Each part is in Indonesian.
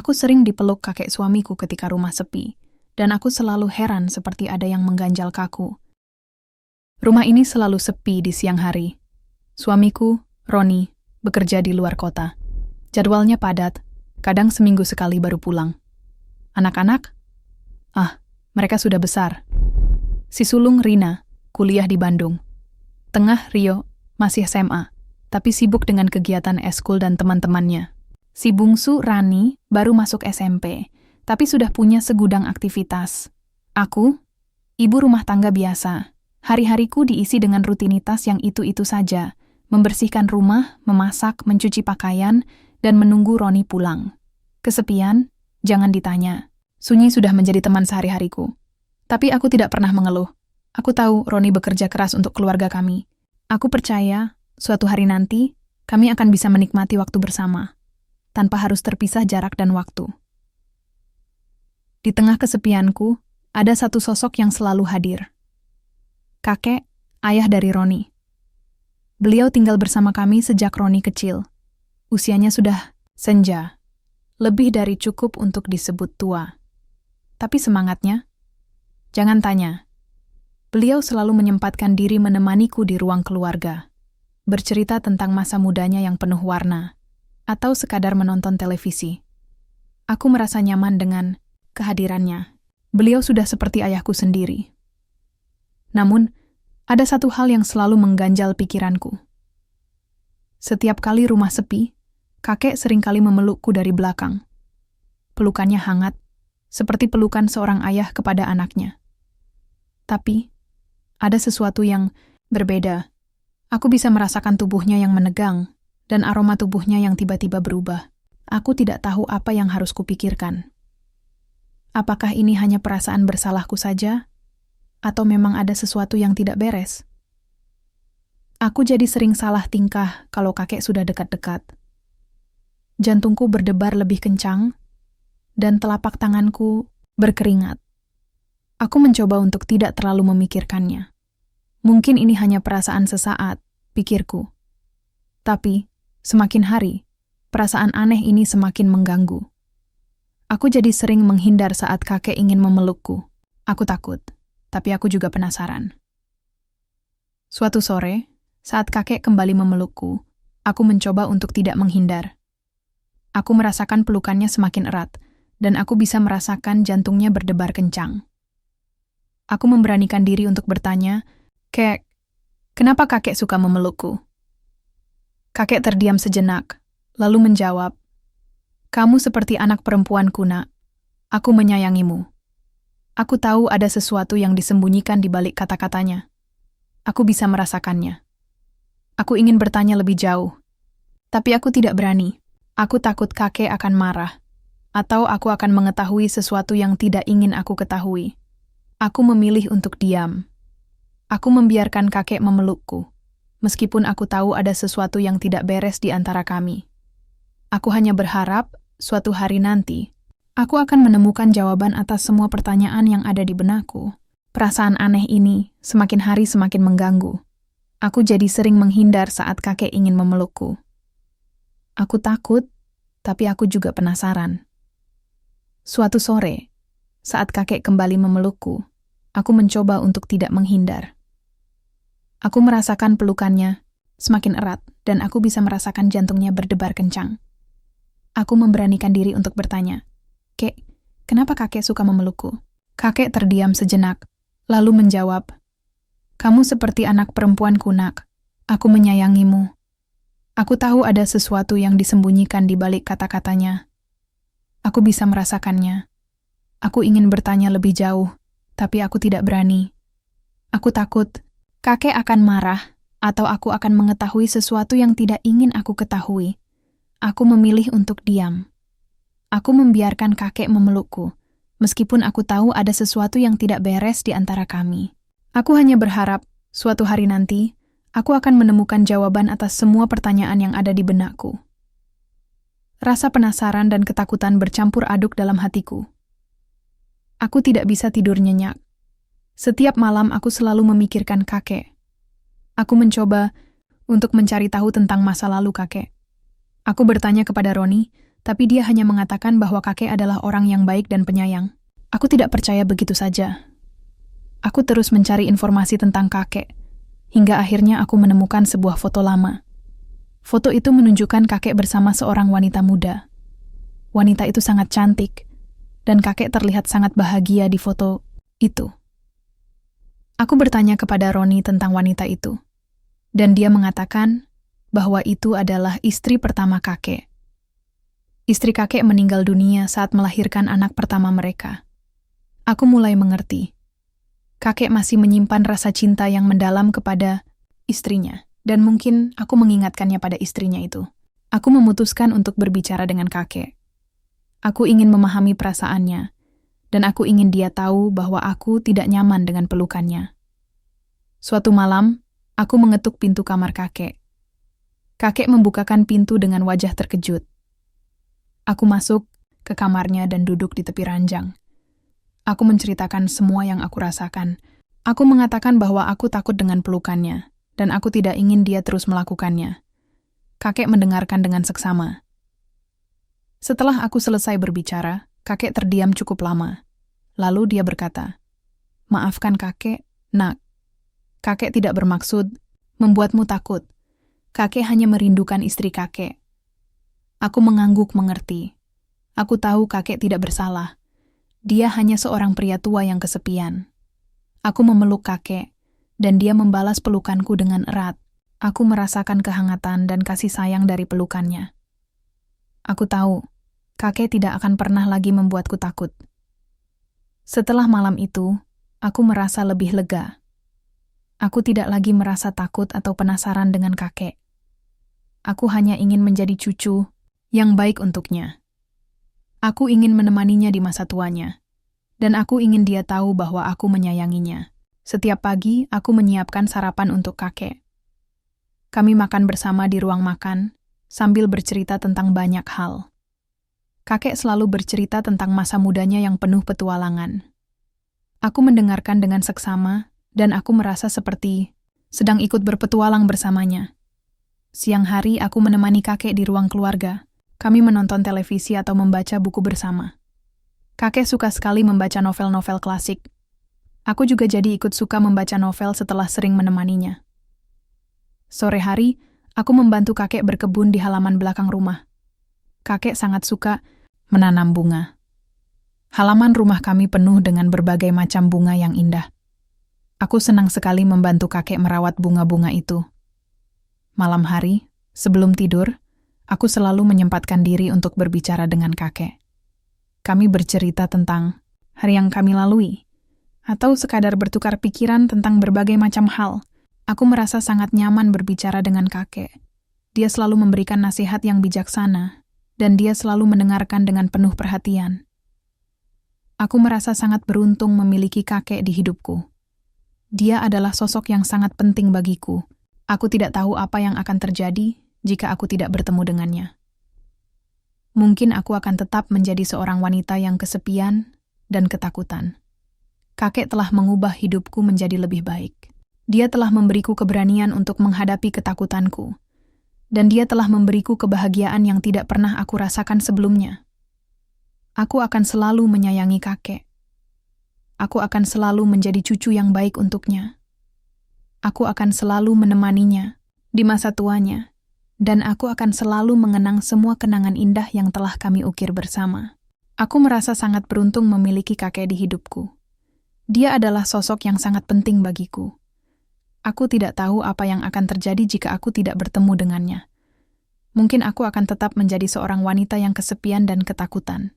Aku sering dipeluk kakek suamiku ketika rumah sepi, dan aku selalu heran seperti ada yang mengganjal kaku. Rumah ini selalu sepi di siang hari. Suamiku, Roni, bekerja di luar kota. Jadwalnya padat, kadang seminggu sekali baru pulang. Anak-anak? Mereka sudah besar. Si sulung Rina, kuliah di Bandung. Tengah Rio, masih SMA, tapi sibuk dengan kegiatan eskul dan teman-temannya. Si bungsu Rani baru masuk SMP, tapi sudah punya segudang aktivitas. Aku, ibu rumah tangga biasa. Hari-hariku diisi dengan rutinitas yang itu-itu saja. Membersihkan rumah, memasak, mencuci pakaian, dan menunggu Roni pulang. Kesepian? Jangan ditanya. Sunyi sudah menjadi teman sehari-hariku. Tapi aku tidak pernah mengeluh. Aku tahu Roni bekerja keras untuk keluarga kami. Aku percaya, suatu hari nanti, kami akan bisa menikmati waktu bersama, tanpa harus terpisah jarak dan waktu. Di tengah kesepianku, ada satu sosok yang selalu hadir. Kakek, ayah dari Roni. Beliau tinggal bersama kami sejak Roni kecil. Usianya sudah senja, lebih dari cukup untuk disebut tua. Tapi semangatnya, jangan tanya. Beliau selalu menyempatkan diri menemaniku di ruang keluarga, bercerita tentang masa mudanya yang penuh warna, atau sekadar menonton televisi. Aku merasa nyaman dengan kehadirannya. Beliau sudah seperti ayahku sendiri. Namun, ada satu hal yang selalu mengganjal pikiranku. Setiap kali rumah sepi, kakek seringkali memelukku dari belakang. Pelukannya hangat, seperti pelukan seorang ayah kepada anaknya. Tapi, ada sesuatu yang berbeda. Aku bisa merasakan tubuhnya yang menegang, dan aroma tubuhnya yang tiba-tiba berubah. Aku tidak tahu apa yang harus kupikirkan. Apakah ini hanya perasaan bersalahku saja? Atau memang ada sesuatu yang tidak beres? Aku jadi sering salah tingkah kalau kakek sudah dekat-dekat. Jantungku berdebar lebih kencang, dan telapak tanganku berkeringat. Aku mencoba untuk tidak terlalu memikirkannya. Mungkin ini hanya perasaan sesaat, pikirku. Tapi, semakin hari, perasaan aneh ini semakin mengganggu. Aku jadi sering menghindar saat kakek ingin memelukku. Aku takut, tapi aku juga penasaran. Suatu sore, saat kakek kembali memelukku, aku mencoba untuk tidak menghindar. Aku merasakan pelukannya semakin erat, dan aku bisa merasakan jantungnya berdebar kencang. Aku memberanikan diri untuk bertanya, "Kek, kenapa kakek suka memelukku?" Kakek terdiam sejenak, lalu menjawab, "Kamu seperti anak perempuanku, Nak. Aku menyayangimu. Aku tahu ada sesuatu yang disembunyikan di balik kata-katanya. Aku bisa merasakannya. Aku ingin bertanya lebih jauh, tapi aku tidak berani. Aku takut kakek akan marah, atau aku akan mengetahui sesuatu yang tidak ingin aku ketahui. Aku memilih untuk diam. Aku membiarkan kakek memelukku, meskipun aku tahu ada sesuatu yang tidak beres di antara kami. Aku hanya berharap, suatu hari nanti, aku akan menemukan jawaban atas semua pertanyaan yang ada di benakku. Perasaan aneh ini semakin hari semakin mengganggu. Aku jadi sering menghindar saat kakek ingin memelukku. Aku takut, tapi aku juga penasaran. Suatu sore, saat kakek kembali memelukku, aku mencoba untuk tidak menghindar. Aku merasakan pelukannya semakin erat, dan aku bisa merasakan jantungnya berdebar kencang. Aku memberanikan diri untuk bertanya, "Kek, kenapa kakek suka memelukku?" Kakek terdiam sejenak, lalu menjawab, "Kamu seperti anak perempuanku, Nak. Aku menyayangimu. Aku tahu ada sesuatu yang disembunyikan di balik kata-katanya. Aku bisa merasakannya. Aku ingin bertanya lebih jauh, tapi aku tidak berani. Aku takut kakek akan marah, atau aku akan mengetahui sesuatu yang tidak ingin aku ketahui. Aku memilih untuk diam. Aku membiarkan kakek memelukku, meskipun aku tahu ada sesuatu yang tidak beres di antara kami. Aku hanya berharap, suatu hari nanti, aku akan menemukan jawaban atas semua pertanyaan yang ada di benakku." Rasa penasaran dan ketakutan bercampur aduk dalam hatiku. Aku tidak bisa tidur nyenyak. Setiap malam aku selalu memikirkan kakek. Aku mencoba untuk mencari tahu tentang masa lalu kakek. Aku bertanya kepada Roni Tapi dia hanya mengatakan bahwa kakek adalah orang yang baik dan penyayang. Aku tidak percaya begitu saja. Aku terus mencari informasi tentang kakek, hingga akhirnya aku menemukan sebuah foto lama. Foto itu menunjukkan kakek bersama seorang wanita muda. Wanita itu sangat cantik, dan kakek terlihat sangat bahagia di foto itu. Aku bertanya kepada Roni tentang wanita itu, dan dia mengatakan bahwa itu adalah istri pertama kakek. Istri kakek meninggal dunia saat melahirkan anak pertama mereka. Aku mulai mengerti. Kakek masih menyimpan rasa cinta yang mendalam kepada istrinya, dan mungkin aku mengingatkannya pada istrinya itu. Aku memutuskan untuk berbicara dengan kakek. Aku ingin memahami perasaannya, dan aku ingin dia tahu bahwa aku tidak nyaman dengan pelukannya. Suatu malam, aku mengetuk pintu kamar kakek. Kakek membukakan pintu dengan wajah terkejut. Aku masuk ke kamarnya dan duduk di tepi ranjang. Aku menceritakan semua yang aku rasakan. Aku mengatakan bahwa aku takut dengan pelukannya, dan aku tidak ingin dia terus melakukannya. Kakek mendengarkan dengan seksama. Setelah aku selesai berbicara, kakek terdiam cukup lama. Lalu dia berkata, "Maafkan kakek, nak. Kakek tidak bermaksud membuatmu takut. Kakek hanya merindukan istri kakek." Aku mengangguk mengerti. Aku tahu kakek tidak bersalah. Dia hanya seorang pria tua yang kesepian. Aku memeluk kakek, dan dia membalas pelukanku dengan erat. Aku merasakan kehangatan dan kasih sayang dari pelukannya. Aku tahu, kakek tidak akan pernah lagi membuatku takut. Setelah malam itu, aku merasa lebih lega. Aku tidak lagi merasa takut atau penasaran dengan kakek. Aku hanya ingin menjadi cucu yang baik untuknya. Aku ingin menemaninya di masa tuanya, dan aku ingin dia tahu bahwa aku menyayanginya. Setiap pagi, aku menyiapkan sarapan untuk kakek. Kami makan bersama di ruang makan, sambil bercerita tentang banyak hal. Kakek selalu bercerita tentang masa mudanya yang penuh petualangan. Aku mendengarkan dengan seksama, dan aku merasa seperti sedang ikut berpetualang bersamanya. Siang hari, aku menemani kakek di ruang keluarga. Kami menonton televisi atau membaca buku bersama. Kakek suka sekali membaca novel-novel klasik. Aku juga jadi ikut suka membaca novel setelah sering menemaninya. Sore hari, aku membantu kakek berkebun di halaman belakang rumah. Kakek sangat suka menanam bunga. Halaman rumah kami penuh dengan berbagai macam bunga yang indah. Aku senang sekali membantu kakek merawat bunga-bunga itu. Malam hari, sebelum tidur, aku selalu menyempatkan diri untuk berbicara dengan kakek. Kami bercerita tentang hari yang kami lalui, atau sekadar bertukar pikiran tentang berbagai macam hal. Aku merasa sangat nyaman berbicara dengan kakek. Dia selalu memberikan nasihat yang bijaksana, dan dia selalu mendengarkan dengan penuh perhatian. Aku merasa sangat beruntung memiliki kakek di hidupku. Dia adalah sosok yang sangat penting bagiku. Aku tidak tahu apa yang akan terjadi jika aku tidak bertemu dengannya. Mungkin aku akan tetap menjadi seorang wanita yang kesepian dan ketakutan. Kakek telah mengubah hidupku menjadi lebih baik. Dia telah memberiku keberanian untuk menghadapi ketakutanku, dan dia telah memberiku kebahagiaan yang tidak pernah aku rasakan sebelumnya. Aku akan selalu menyayangi kakek. Aku akan selalu menjadi cucu yang baik untuknya. Aku akan selalu menemaninya di masa tuanya, dan aku akan selalu mengenang semua kenangan indah yang telah kami ukir bersama. Aku merasa sangat beruntung memiliki kakek di hidupku. Dia adalah sosok yang sangat penting bagiku. Aku tidak tahu apa yang akan terjadi jika aku tidak bertemu dengannya. Mungkin aku akan tetap menjadi seorang wanita yang kesepian dan ketakutan.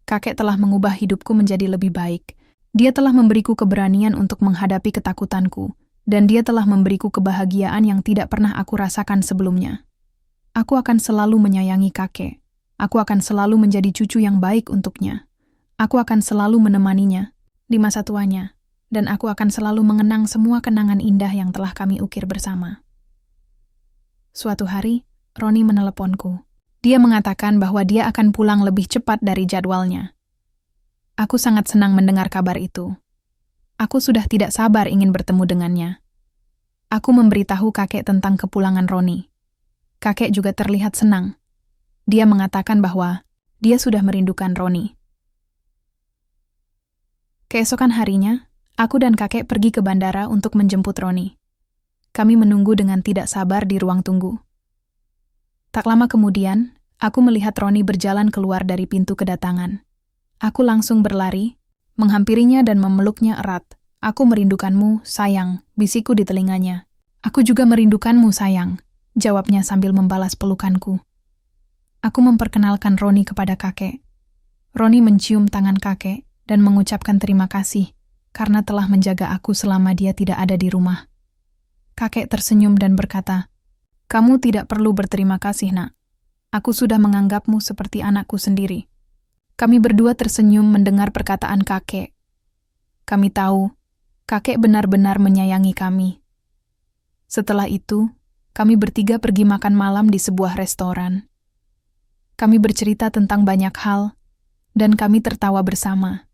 Kakek telah mengubah hidupku menjadi lebih baik. Dia telah memberiku keberanian untuk menghadapi ketakutanku, dan dia telah memberiku kebahagiaan yang tidak pernah aku rasakan sebelumnya. Aku akan selalu menyayangi kakek. Aku akan selalu menjadi cucu yang baik untuknya. Aku akan selalu menemaninya di masa tuanya, dan aku akan selalu mengenang semua kenangan indah yang telah kami ukir bersama. Suatu hari, Roni meneleponku. Dia mengatakan bahwa dia akan pulang lebih cepat dari jadwalnya. Aku sangat senang mendengar kabar itu. Aku sudah tidak sabar ingin bertemu dengannya. Aku memberitahu kakek tentang kepulangan Roni. Kakek juga terlihat senang. Dia mengatakan bahwa dia sudah merindukan Roni. Keesokan harinya, aku dan kakek pergi ke bandara untuk menjemput Roni. Kami menunggu dengan tidak sabar di ruang tunggu. Tak lama kemudian, aku melihat Roni berjalan keluar dari pintu kedatangan. Aku langsung berlari, menghampirinya dan memeluknya erat. Aku merindukanmu, sayang, bisikku di telinganya. Aku juga merindukanmu, sayang, jawabnya sambil membalas pelukanku. Aku memperkenalkan Roni kepada kakek. Roni mencium tangan kakek dan mengucapkan terima kasih karena telah menjaga aku selama dia tidak ada di rumah. Kakek tersenyum dan berkata, "Kamu tidak perlu berterima kasih, nak. Aku sudah menganggapmu seperti anakku sendiri." Kami berdua tersenyum mendengar perkataan kakek. Kami tahu, kakek benar-benar menyayangi kami. Setelah itu, kami bertiga pergi makan malam di sebuah restoran. Kami bercerita tentang banyak hal, dan kami tertawa bersama.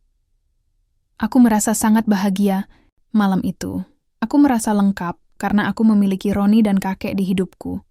Aku merasa sangat bahagia malam itu. Aku merasa lengkap karena aku memiliki Roni dan kakek di hidupku.